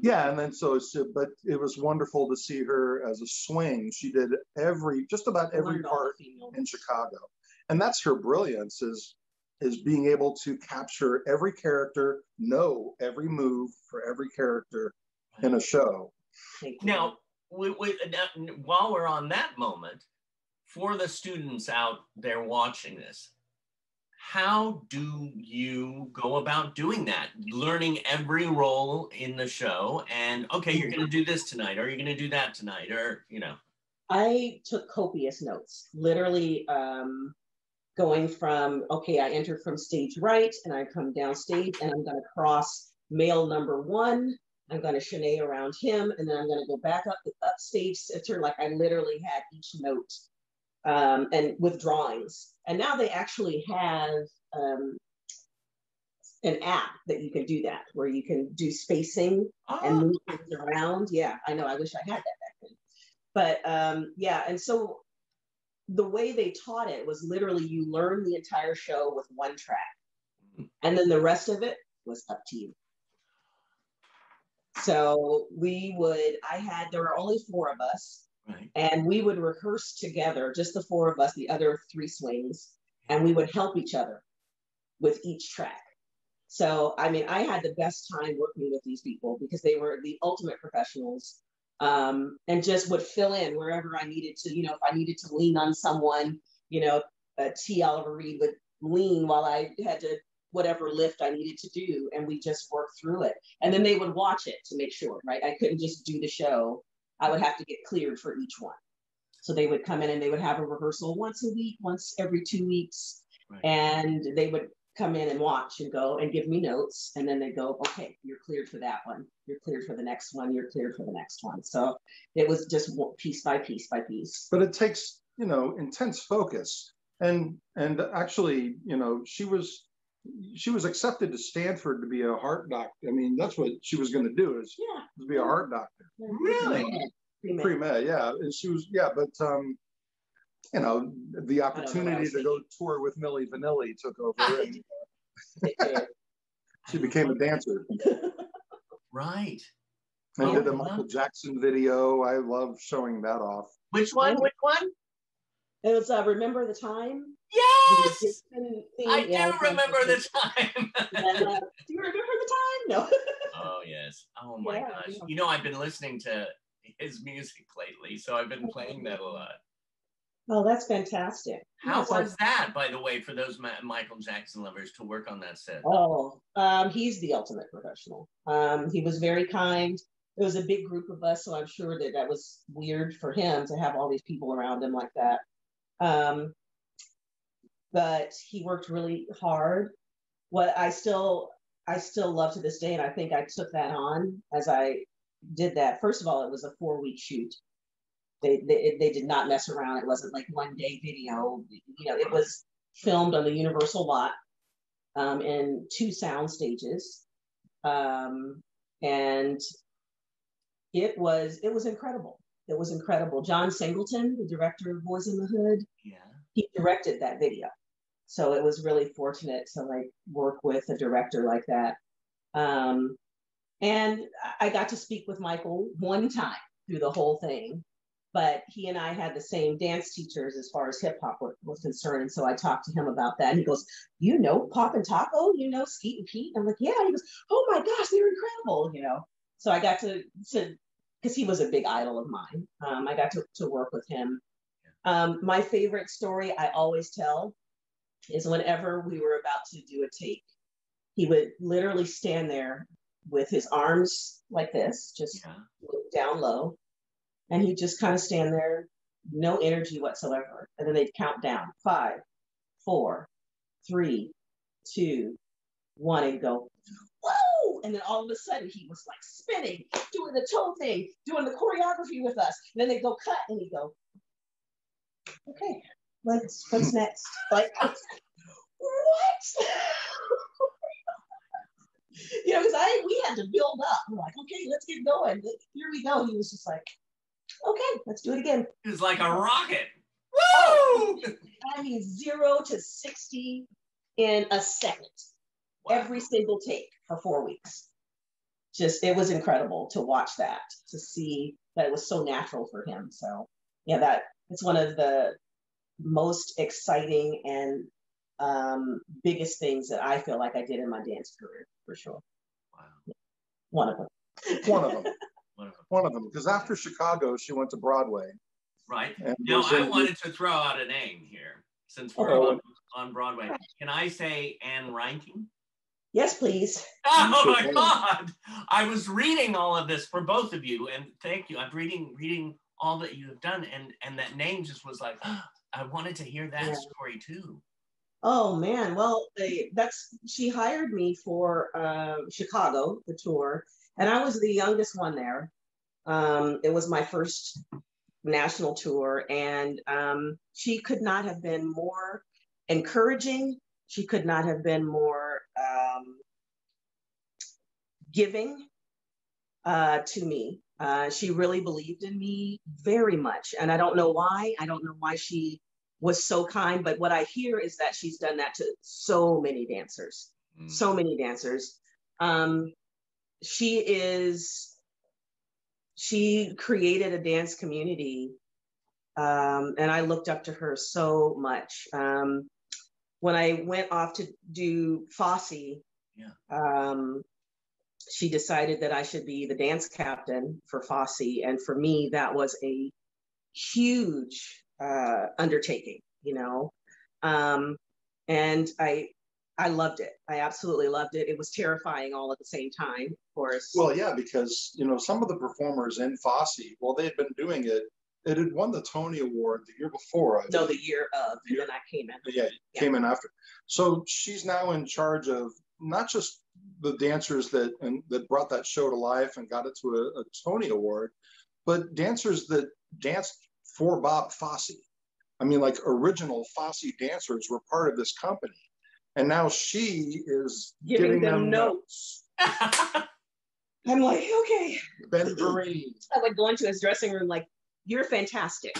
Yeah, and then but it was wonderful to see her as a swing. She did just about every part in Chicago, and that's her brilliance is being able to capture every character, know every move for every character in a show. Now, while we're on that moment, for the students out there watching this, how do you go about doing that? Learning every role in the show and, okay, you're going to do this tonight, or you're going to do that tonight, or, you know. I took copious notes, literally going from, okay, I entered from stage right and I come down stage and I'm going to cross male number 1. I'm going to chalet around him, and then I'm going to go back up stage center. Like I literally had each note and with drawings. And now they actually have an app that you can do that, where you can do spacing and move things around. Yeah, I know. I wish I had that back then. But yeah, and so the way they taught it was literally you learn the entire show with one track, and then the rest of it was up to you. So there were only 4 of us. Right. And we would rehearse together, just the 4 of us, the other 3 swings, and we would help each other with each track. So, I mean, I had the best time working with these people because they were the ultimate professionals, and just would fill in wherever I needed to. You know, if I needed to lean on someone, you know, T. Oliver Reed would lean while I had to whatever lift I needed to do, and we just worked through it. And then they would watch it to make sure, right? I couldn't just do the show. I would have to get cleared for each one. So they would come in and they would have a rehearsal once a week, once every 2 weeks. Right. And they would come in and watch and go and give me notes. And then they go, okay, you're cleared for that one. You're cleared for the next one. You're cleared for the next one. So it was just piece by piece by piece. But it takes, you know, intense focus. And actually, you know, she was accepted to Stanford to be a heart doctor. I mean, that's what she was going to do is to be a heart doctor. Really? Pre-med, yeah. And she was, but you know, the opportunity to go tour with Milli Vanilli took over, and she became a dancer. Right. I did a Michael Jackson video. I love showing that off. Which one? Which one? It was Remember the Time. Yes! I do remember the time. Do you remember the time? No. Oh, yes. Oh, my gosh. Yeah. You know, I've been listening to his music lately, so I've been playing that a lot. Oh, that's fantastic. How was that, by the way, for those Michael Jackson lovers to work on that set? Oh, he's the ultimate professional. He was very kind. It was a big group of us, so I'm sure that was weird for him to have all these people around him like that. But he worked really hard. What I still love to this day, and I think I took that on as I did that. First of all, it was a 4-week shoot. They did not mess around. It wasn't like 1-day video. You know, it was filmed on the Universal lot in 2 sound stages, and it was incredible. It was incredible. John Singleton, the director of Boys in the Hood, he directed that video. So it was really fortunate to like work with a director like that. And I got to speak with Michael one time through the whole thing, but he and I had the same dance teachers as far as hip hop was concerned. And so I talked to him about that. And he goes, you know, Pop and Taco, you know, Skeet and Pete. I'm like, yeah. He goes, oh my gosh, they're incredible, you know. So I got to because he was a big idol of mine. I got to work with him. My favorite story I always tell is whenever we were about to do a take, he would literally stand there with his arms like this, just down low. And he'd just kind of stand there, no energy whatsoever. And then they'd count down 5, 4, 3, 2, 1, and go, whoa! And then all of a sudden he was like spinning, doing the toe thing, doing the choreography with us. And then they'd go cut and he'd go, okay, what's next? Like, I was like, what? You know, because we had to build up. We're like, okay, let's get going. Here we go. He was just like, okay, let's do it again. It was like a rocket. Woo! I mean, 0 to 60 in a second. Wow. Every single take for 4 weeks. just, it was incredible to watch that, to see that it was so natural for him. So yeah, it's one of the most exciting and biggest things that I feel like I did in my dance career, for sure. Wow. One of them. One of them. One of them. Because after Chicago, she went to Broadway. Right. Now, I wanted to throw out a name here, since we're on Broadway. Can I say Ann Reinking? Yes, please. Oh my God. I was reading all of this for both of you, and thank you. I'm reading all that you have done, and that name just was like, I wanted to hear that story too. Oh man, well, she hired me for Chicago, the tour, and I was the youngest one there. It was my first national tour, and she could not have been more encouraging. She could not have been more giving to me. She really believed in me very much, and I don't know why. I don't know why she was so kind, but what I hear is that she's done that to so many dancers, so many dancers. She created a dance community, and I looked up to her so much. When I went off to do Fosse, she decided that I should be the dance captain for Fosse. And for me, that was a huge undertaking, you know. And I loved it. I absolutely loved it. It was terrifying all at the same time, of course. Well, yeah, because, you know, some of the performers in Fosse, well, they had been doing it. It had won the Tony Award the year before. No, the year of, and then I came in. Yeah, came in after. So she's now in charge of not just the dancers that brought that show to life and got it to a Tony Award, but dancers that danced for Bob Fosse. I mean, like original Fosse dancers were part of this company. And now she is giving them notes. I'm like, okay. Ben Vereen. I would go into his dressing room like, you're fantastic.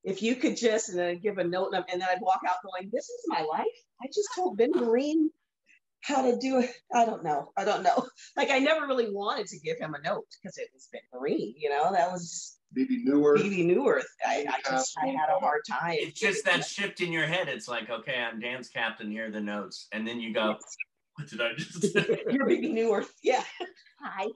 If you could just give a note, and then I'd walk out going, this is my life. I just told Ben Vereen how to do it. I don't know. Like, I never really wanted to give him a note because it was Ben Vereen, you know, that was Bebe Neuwirth. I had a hard time. It's just that shift in your head. It's like, okay, I'm dance captain, here are the notes. And then you go, what did I just say? You're Bebe Neuwirth. Yeah. Hi.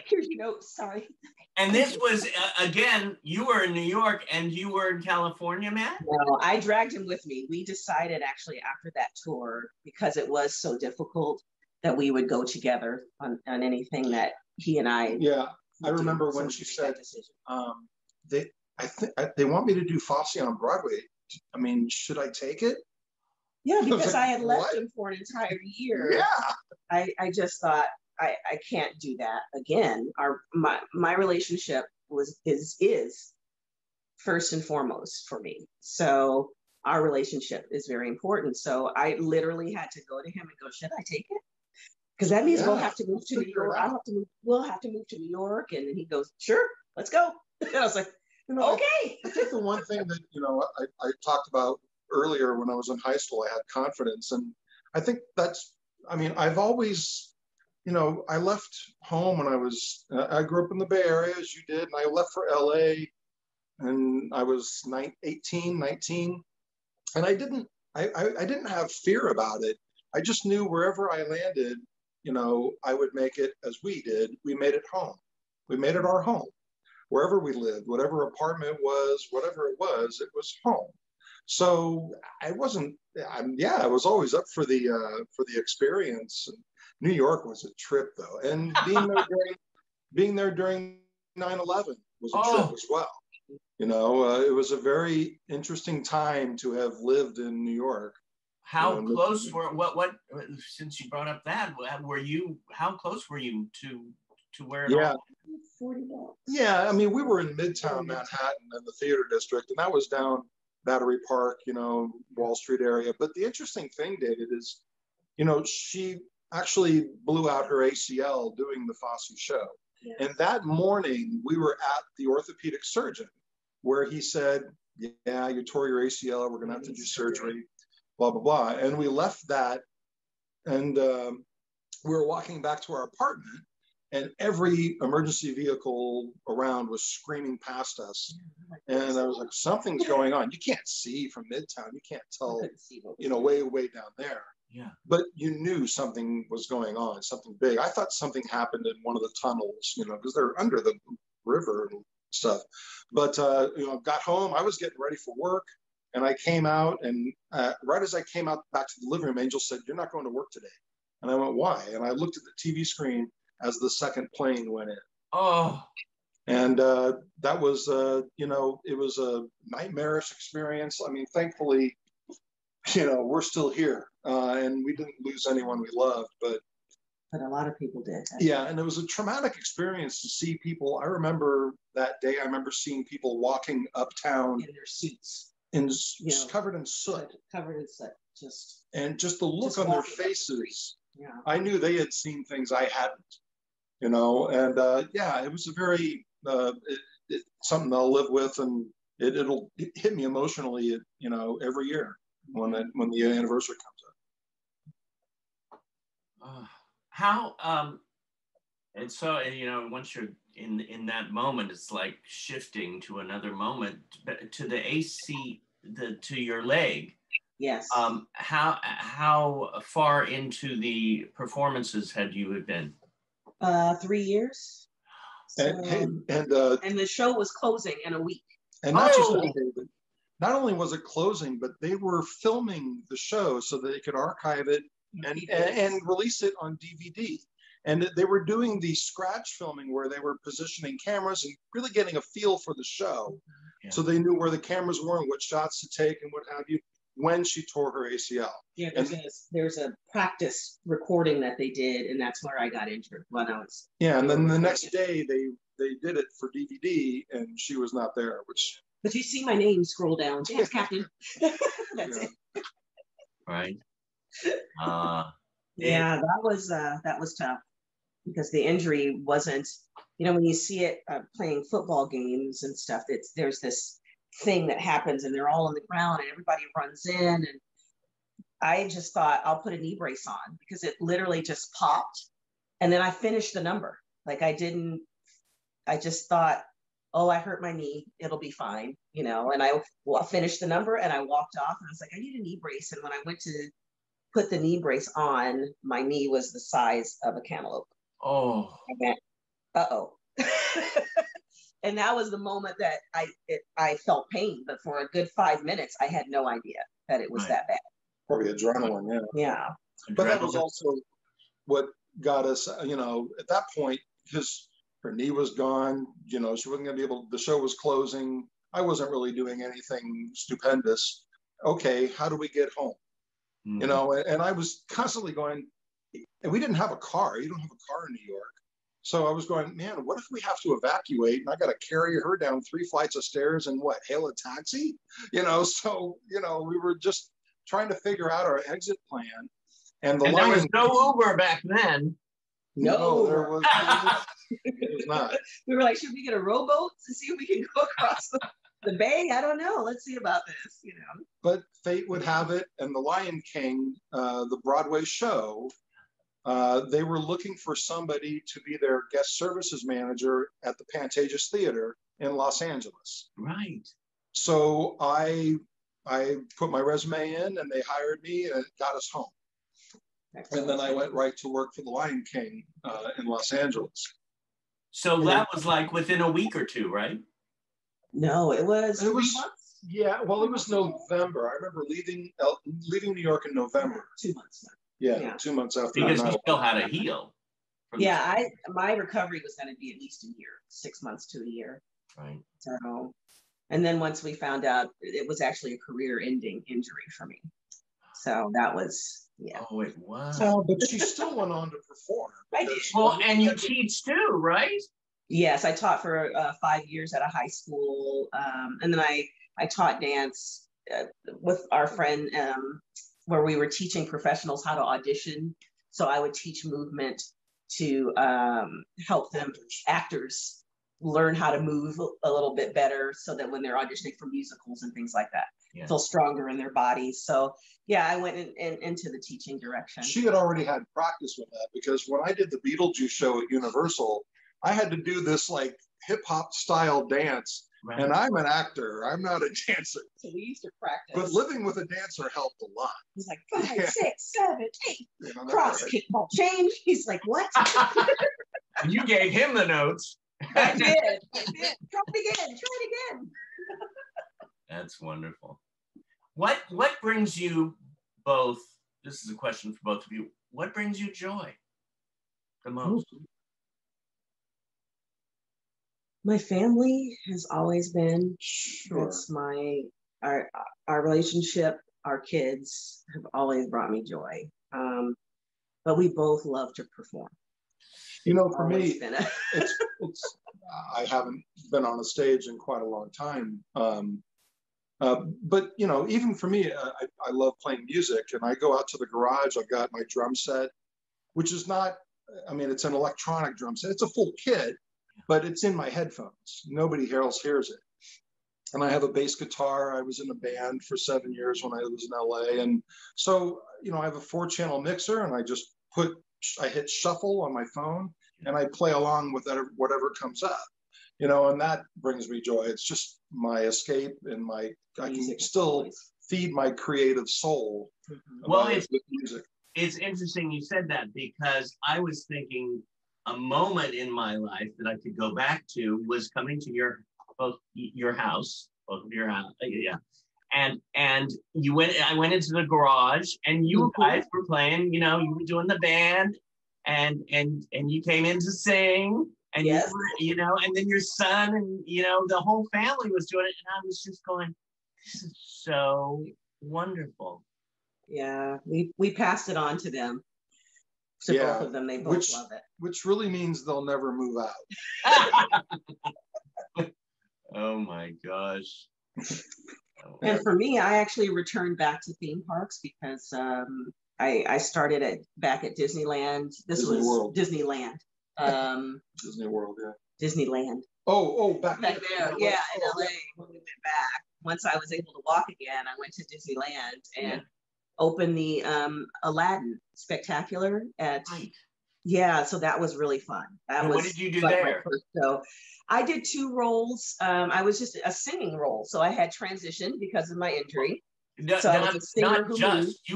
Here's your notes. Sorry. And this was, again, you were in New York and you were in California, Matt? No, I dragged him with me. We decided actually after that tour, because it was so difficult, that we would go together on anything that he and I. Yeah, I remember when she said, they want me to do Fosse on Broadway. I mean, should I take it? Yeah, because I had left him for an entire year. Yeah. I just thought, I can't do that again. My relationship is first and foremost for me. So our relationship is very important. So I literally had to go to him and go, should I take it? Because that means we'll have to move to New York. We'll have to move to New York. And then he goes, sure, let's go. And I was like, okay. I think the one thing that, you know, I talked about earlier when I was in high school, I had confidence. And I think I've always, you know, I left home when I grew up in the Bay Area, as you did, and I left for LA and I was 18, 19. And I didn't have fear about it. I just knew wherever I landed, you know, I would make it as we did. We made it home. We made it our home. Wherever we lived, whatever apartment was, whatever it was home. So I was always up for the experience. New York was a trip though. And being there during 9/11 was a trip as well. You know, it was a very interesting time to have lived in New York. How close were since you brought up that, how close were you to where it all 40 blocks. Yeah, I mean, we were in Midtown Manhattan in the theater district, and that was down Battery Park, you know, Wall Street area. But the interesting thing, David, is, you know, she actually blew out her ACL doing the Fosse show. Yeah. And that morning we were at the orthopedic surgeon where he said, yeah, you tore your ACL. We're going to have to do surgery, blah, blah, blah. And we left that. And we were walking back to our apartment, and every emergency vehicle around was screaming past us. And I was like, something's going on. You can't see from Midtown. You can't tell, way, way down there. Yeah. But you knew something was going on, something big. I thought something happened in one of the tunnels, because they're under the river and stuff. But, got home. I was getting ready for work. And I came out, and right as I came out back to the living room, Angel said, "You're not going to work today." And I went, "Why?" And I looked at the TV screen as the second plane went in. Oh. And that was, it was a nightmarish experience. I mean, thankfully, we're still here, and we didn't lose anyone we loved, but a lot of people did. Yeah, and it was a traumatic experience to see people. I remember that day. I remember seeing people walking uptown in their suits. Covered in soot. Covered in soot, just the look on their faces. Yeah. I knew they had seen things I hadn't, and it was a very something I'll live with, and it'll hit me emotionally, every year when the anniversary comes up. How and so once you're in that moment, it's like shifting to another moment, to the AC, to your leg. Yes. How far into the performances had you been? 3 years. And the show was closing in a week. And not just that, David. Not only was it closing, but they were filming the show so that they could archive it and release it on DVD. And they were doing the scratch filming where they were positioning cameras and really getting a feel for the show. Yeah. So they knew where the cameras were and what shots to take and what have you when she tore her ACL. Yeah, there's a practice recording that they did, and that's where I got injured when I was. Yeah, and then the next day they did it for DVD, and she was not there, which. But you see my name scroll down, dance captain. That's it. Right. Yeah, that was tough because the injury wasn't. When you see it playing football games and stuff, there's this thing that happens, and they're all on the ground, and everybody runs in, and I just thought I'll put a knee brace on because it literally just popped, and then I finished the number. Like I just thought, oh, I hurt my knee, it'll be fine, and I finished the number and I walked off, and I was like, I need a knee brace, and when I went to put the knee brace on, my knee was the size of a cantaloupe. Oh. I went, uh-oh. And that was the moment that I felt pain, but for a good 5 minutes, I had no idea that it was that bad. Probably adrenaline, yeah. Yeah. But that was also what got us, at that point, because her knee was gone, she wasn't going to be able, the show was closing. I wasn't really doing anything stupendous. Okay, how do we get home? Mm-hmm. And I was constantly going, and we didn't have a car. You don't have a car in New York. So I was going, man, what if we have to evacuate and I got to carry her down 3 flights of stairs and hail a taxi? So, we were just trying to figure out our exit plan. And there was no Uber back then. No, there was it was not. We were like, should we get a rowboat to see if we can go across the bay? I don't know. Let's see about this, But fate would have it. And The Lion King, the Broadway show, they were looking for somebody to be their guest services manager at the Pantages Theater in Los Angeles. Right. So I put my resume in, and they hired me, and it got us home. Excellent. And then I went right to work for The Lion King in Los Angeles. So that was like within a week or two, right? No, it was 3 months. Yeah, well, it was November. I remember leaving New York in November. 2 months. Yeah, 2 months after. Because you still had to heal. Yeah, my recovery was going to be at least a year, 6 months to a year. Right. So, and then once we found out, it was actually a career-ending injury for me. So that was, yeah. Oh, it was. But she still went on to perform. I did. Well, and you teach too, right? Yes, I taught for 5 years at a high school, and then I taught dance with our friend. Where we were teaching professionals how to audition. So I would teach movement to help them, actors, learn how to move a little bit better so that when they're auditioning for musicals and things like that, feel stronger in their bodies. So yeah, I went into the teaching direction. She had already had practice with that, because when I did the Beetlejuice show at Universal, I had to do this like hip hop style dance. Right. And I'm an actor. I'm not a dancer. So we used to practice. But living with a dancer helped a lot. He's like 5, 6, 7, 8. You know, cross right. Kickball change. He's like, what? You gave him the notes. I did. Try it again. That's wonderful. What brings you both? This is a question for both of you. What brings you joy the most? My family has always been. Sure. It's our relationship. Our kids have always brought me joy. But we both love to perform. You know, for me, it's I haven't been on a stage in quite a long time. But you know, even for me, I love playing music, and I go out to the garage. I've got my drum set, which is not, I mean, it's an electronic drum set. It's a full kit, but it's in my headphones. Nobody else hears it. And I have a bass guitar. I was in a band for 7 years when I was in LA. And so, you know, I have a 4-channel mixer, and I hit shuffle on my phone, and I play along with whatever comes up, you know, and that brings me joy. It's just my escape, and I can still feed my creative soul. Well, it's music. It's interesting you said that, because I was thinking a moment in my life that I could go back to was coming to your house, both of your house, yeah. And I went into the garage, and you guys were playing, you know, you were doing the band, and you came in to sing, and yes. You were, you know, and then your son, and you know, the whole family was doing it, and I was just going, this is so wonderful. Yeah, we passed it on to them. To both of them, they both love it. Which really means they'll never move out. Oh my gosh. And for me, I actually returned back to theme parks because I started back at Disneyland. This was World. Disneyland. Disney World, yeah. Disneyland. Oh, back there. Yeah, in LA when we went back. Once I was able to walk again, I went to Disneyland and opened the Aladdin Spectacular at. Right. Yeah, so that was really fun. What did you do there? So I did 2 roles. I was just a singing role, so I had transitioned because of my injury. You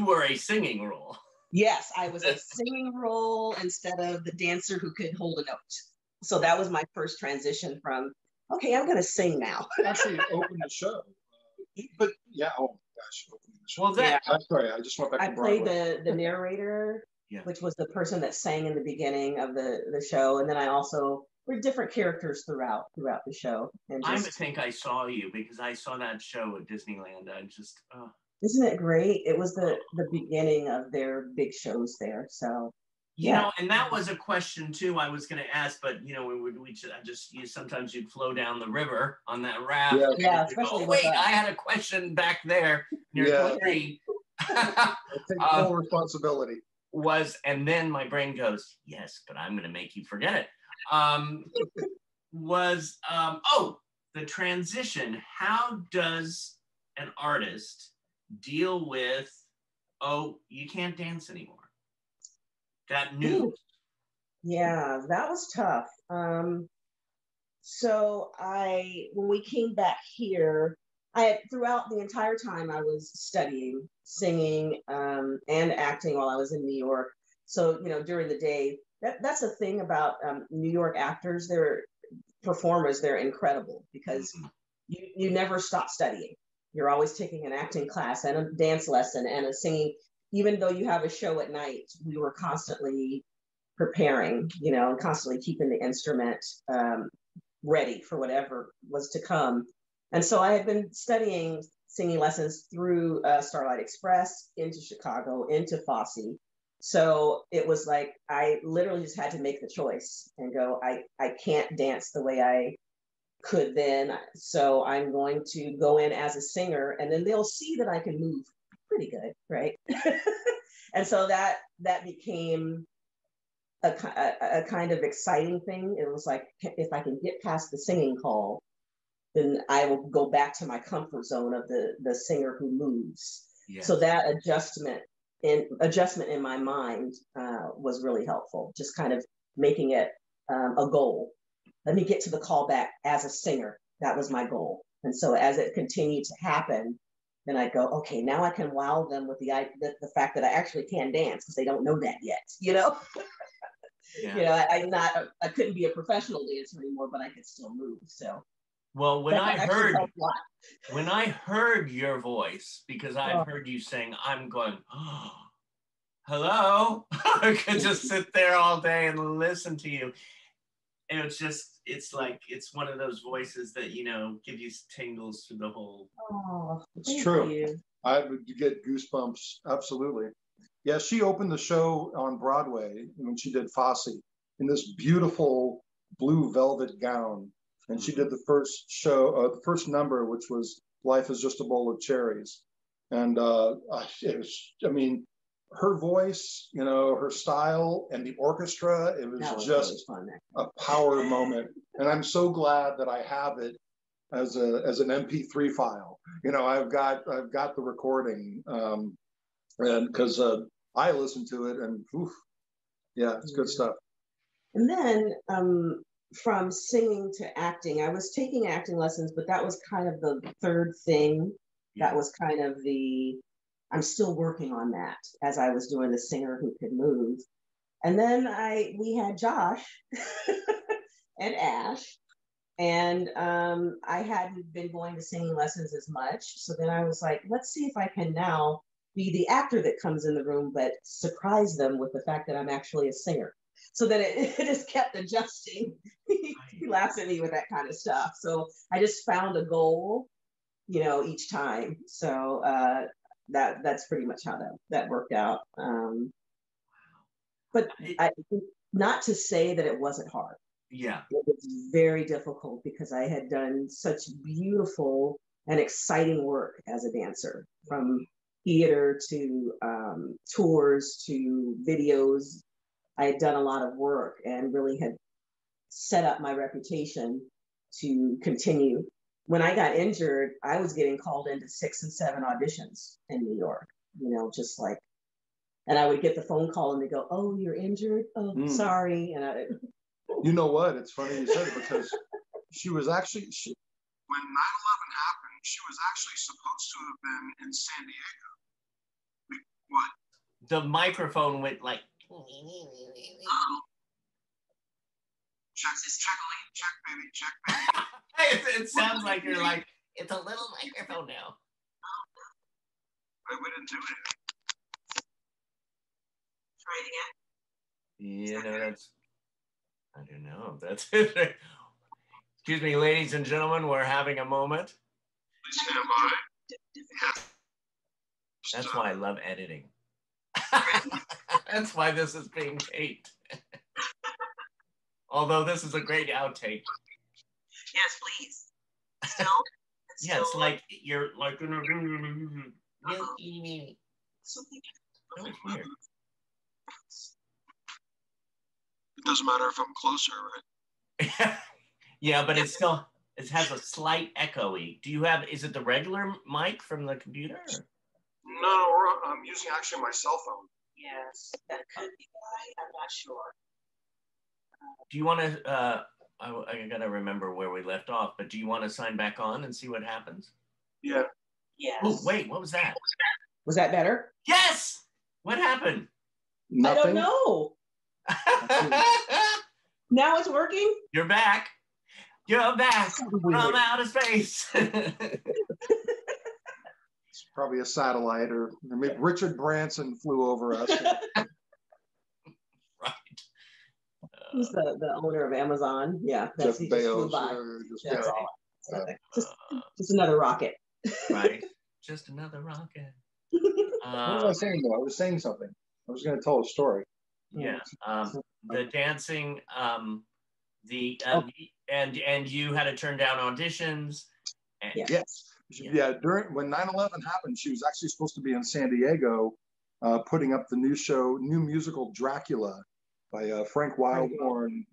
were a singing role. Yes, I was a singing role instead of the dancer who could hold a note. So that was my first transition from, okay, I'm going to sing now. Actually, open the show. But yeah, oh my gosh, open the show. Well, I'm sorry, I just went back to Broadway. I played the narrator. Yeah. Which was the person that sang in the beginning of the show, and then I also were different characters throughout the show. And I think I saw you because I saw that show at Disneyland. I just isn't it great? It was the beginning of their big shows there. So you know, and that was a question too I was going to ask, but you know, sometimes you'd flow down the river on that raft. Yeah, especially wait, I had a question back there near 3. I take full responsibility. And then my brain goes, yes, but I'm going to make you forget it. The transition. How does an artist deal with, you can't dance anymore? That news. Yeah, that was tough. So when we came back here, throughout the entire time I was studying singing and acting while I was in New York. So, you know, during the day, that's the thing about New York actors. They're performers. They're incredible because you never stop studying. You're always taking an acting class and a dance lesson and a singing. Even though you have a show at night, we were constantly preparing, you know, and constantly keeping the instrument ready for whatever was to come. And so I had been studying singing lessons through Starlight Express, into Chicago, into Fosse. So it was like, I literally just had to make the choice and go, I can't dance the way I could then. So I'm going to go in as a singer, and then they'll see that I can move pretty good, right? And so that became a kind of exciting thing. It was like, if I can get past the singing call, then I will go back to my comfort zone of the singer who moves. Yes. So that adjustment in my mind was really helpful. Just kind of making it a goal. Let me get to the callback as a singer. That was my goal. And so as it continued to happen, then I go, okay, now I can wow them with the fact that I actually can dance, because they don't know that yet, you know? Yeah. You know, I couldn't be a professional dancer anymore, but I could still move. So well, when I heard your voice, because I've heard you sing, I'm going, oh, hello. I could just sit there all day and listen to you. And it's like, it's one of those voices that, you know, give you tingles through the whole. Oh, it's true. You. I would get goosebumps. Absolutely. Yeah, she opened the show on Broadway when she did Fosse in this beautiful blue velvet gown. And she did the first show, the first number, which was Life is Just a Bowl of Cherries. And it was, I mean, her voice, you know, her style, and the orchestra, it was just really a power moment. And I'm so glad that I have it as an MP3 file. You know, I've got the recording, and because I listened to it, and oof, yeah, it's good stuff. And then from singing to acting, I was taking acting lessons, but that was kind of the third thing. Yeah. That was kind of I'm still working on that as I was doing The Singer Who Could Move. And then we had Josh and Ash, and I hadn't been going to singing lessons as much. So then I was like, let's see if I can now be the actor that comes in the room, but surprise them with the fact that I'm actually a singer. So that it just kept adjusting. He laughs at me with that kind of stuff. So I just found a goal, you know, each time. So that's pretty much how that worked out. But not to say that it wasn't hard. Yeah. It was very difficult because I had done such beautiful and exciting work as a dancer, from theater to tours to videos. I had done a lot of work and really had set up my reputation to continue. When I got injured, I was getting called into 6 and 7 auditions in New York, you know, just like, and I would get the phone call and they go, oh, you're injured? Oh, sorry. And you know what? It's funny you said it, because she was actually, when 9/11 happened, she was actually supposed to have been in San Diego. What? The microphone went like, check, baby. It sounds like you're like, it's a little microphone now. Wait, we didn't do it. Try it again. Yeah, no, that's, I don't know. That's it. Excuse me, ladies and gentlemen, we're having a moment. Please stand by. That's why I love editing. That's why this is being taped. Although this is a great outtake. Yes, please. Still? Yeah, it's like you're like in a something. That was weird. It doesn't matter if I'm closer, right? Yeah, but it has a slight echoey. Do you have, is it the regular mic from the computer? No, I'm using actually my cell phone. Yes, that could be why. I'm not sure. Do you want to, I gotta remember where we left off, but do you want to sign back on and see what happens? Yeah. Yes. Oh, wait, what was that? Was that better? Yes! What happened? Nothing. I don't know. Now it's working? You're back. You're back from outer space. It's probably a satellite, or maybe Richard Branson flew over us. Right. Who's the owner of Amazon? Yeah, Jeff Bezos Bezos. Just another rocket. Right. Just another rocket. What was I saying though? I was saying something. I was going to tell a story. Yeah. The dancing, and you had to turn down auditions. And, yes. Yeah. When 9/11 happened, she was actually supposed to be in San Diego, putting up the new musical Dracula by Frank Wildhorn.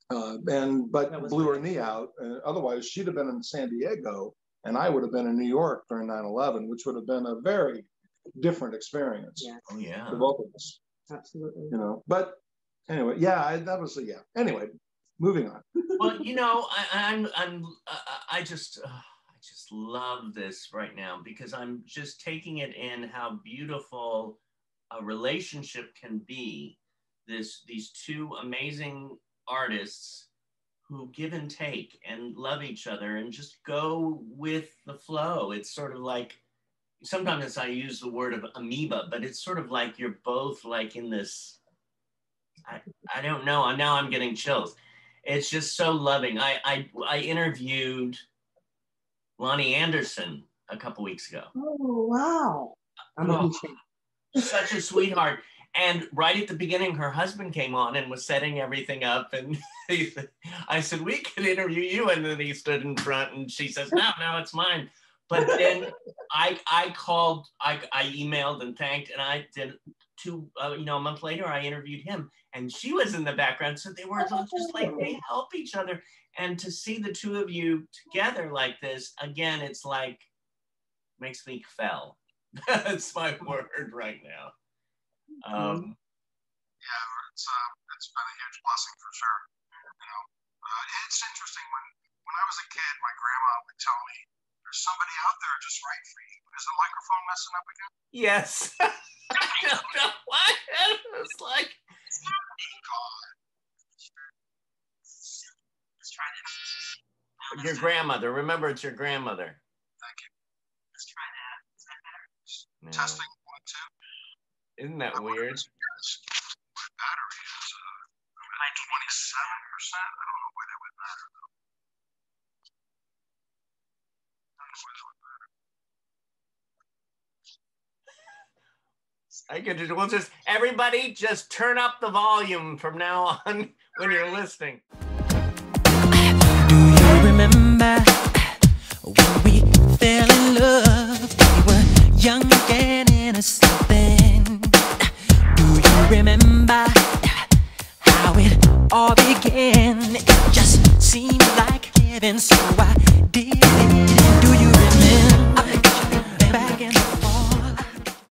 But blew her knee out. Otherwise, she'd have been in San Diego, and I would have been in New York during 9/11, which would have been a very different experience. Yes. Oh yeah. For both of us. Absolutely. You know, but anyway, yeah, that was yeah. Anyway, moving on. Well, you know, I just love this right now because I'm just taking it in how beautiful a relationship can be. These two amazing artists who give and take and love each other and just go with the flow. It's sort of like, sometimes I use the word of amoeba, but it's sort of like you're both like in this, I don't know, now I'm getting chills. It's just so loving. I interviewed Lonnie Anderson a couple weeks ago. Oh, wow. I'm a huge fan. Such a sweetheart. And right at the beginning, her husband came on and was setting everything up. And I said, we could interview you. And then he stood in front and she says, no, it's mine. But then I emailed and thanked, and I did a month later, I interviewed him and she was in the background. So they were just like, they help each other. And to see the two of you together like this, again, it's like, makes me fell. That's my word right now. Yeah, it's been a huge blessing for sure. You know, it's interesting when I was a kid, my grandma would tell me, "There's somebody out there just right for you." Is the microphone messing up again? Yes. I don't know why. It's like, your grandmother. Remember, it's your grandmother. Thank you. Let's try that. Is that better? No. Testing 1, 2. Isn't that weird? My battery is like 27%. I don't know why that would matter though. We'll just, everybody just turn up the volume from now on when you're listening. Do you remember when we fell in love? We were young and innocent then. Do you remember how it all began? It just seemed like heaven, so I did it. Do